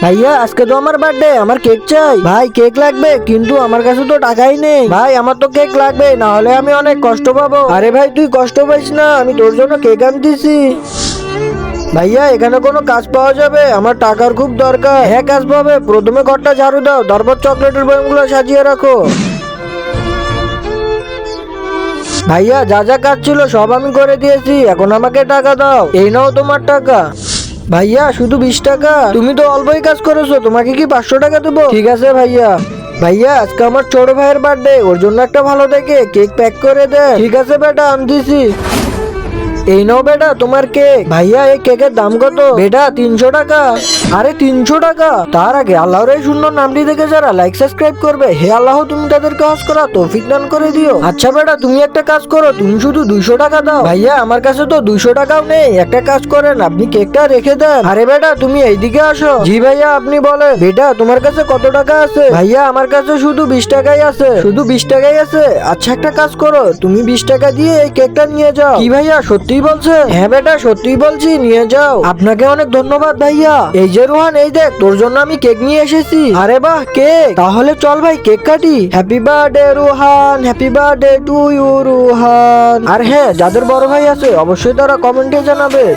ভাইয়া আজকে তো আমার বার্থডে, আমার কেক চাই। ভাই কেক লাগবে, কিন্তু আমার কাছে তো টাকাই নেই। ভাই আমার তো কেক লাগবে, না হলে আমি অনেক কষ্ট পাবো। আরে ভাই তুই কষ্ট পাইস না, আমি তোর জন্য কেক আনতেছি। ভাইয়া এখানে কোনো কাজ পাওয়া যাবে? আমার টাকার খুব দরকার। হ্যাঁ কাজ পাবে, প্রথমে ঘরটা ঝাড়ু দাও, তারপর চকলেটের বয়ামগুলো সাজিয়ে রাখো। ভাইয়া যা যা কাজ ছিল সব আমি করে দিয়েছি, এখন আমাকে টাকা দাও। এই নাও তোমার টাকা। ভাইয়া শুধু 20 টাকা? তুমি তো অল্পই কাজ করেছো, তোমাকে কি 500 টাকা দেবো? ঠিক আছে ভাইয়া। ভাইয়া আজকে আমার ছোট ভাইয়ের বার্থডে, ওর জন্য একটা ভালো দেখে কেক প্যাক করে দে। ঠিক আছে বেটা, আনতেছি। এই নাও বেটা তোমার কেক। ভাইয়া এই কেকের দাম কত? বেটা 300 টাকা। আরে 300 টাকা? তার আগে আল্লাহর এই সুন্দর নামটি দেখে যারা লাইক সাবস্ক্রাইব করবে, হে আল্লাহ তুমি তাদেরকে হজ করা তৌফিক দান করে দিও। আচ্ছা বেটা তুমি একটা কাজ করো, তুমি শুধু 200 টাকা দাও। ভাইয়া আমার কাছে তো 200 টাকাও নেই, একটা কাজ করেন আপনি কেকটা রেখে দেন। আরে বেটা তুমি এইদিকে আসো। জি ভাইয়া আপনি বলেন। বেটা তোমার কাছে কত টাকা আছে? ভাইয়া আমার কাছে শুধু 20 টাকাই আছে। শুধু 20 টাকাই আছে? আচ্ছা একটা কাজ করো, তুমি 20 টাকা দিয়ে এই কেকটা নিয়ে যাও। কি ভাইয়া সত্যি বলছে? হ্যাঁ বেটা সত্যি বলছি, নিয়ে যাও। আপনাকে অনেক ধন্যবাদ ভাইয়া। এই যে রোহান, এই দেখ তোর জন্য আমি কেক নিয়ে এসেছি। আরে বাহ কেক, তাহলে চল ভাই কেক কাটি। Happy birthday Rohan, happy birthday to you Rohan. আর হ্যাঁ যাদের বড় ভাই আছে অবশ্যই তারা কমেন্টে জানাবে।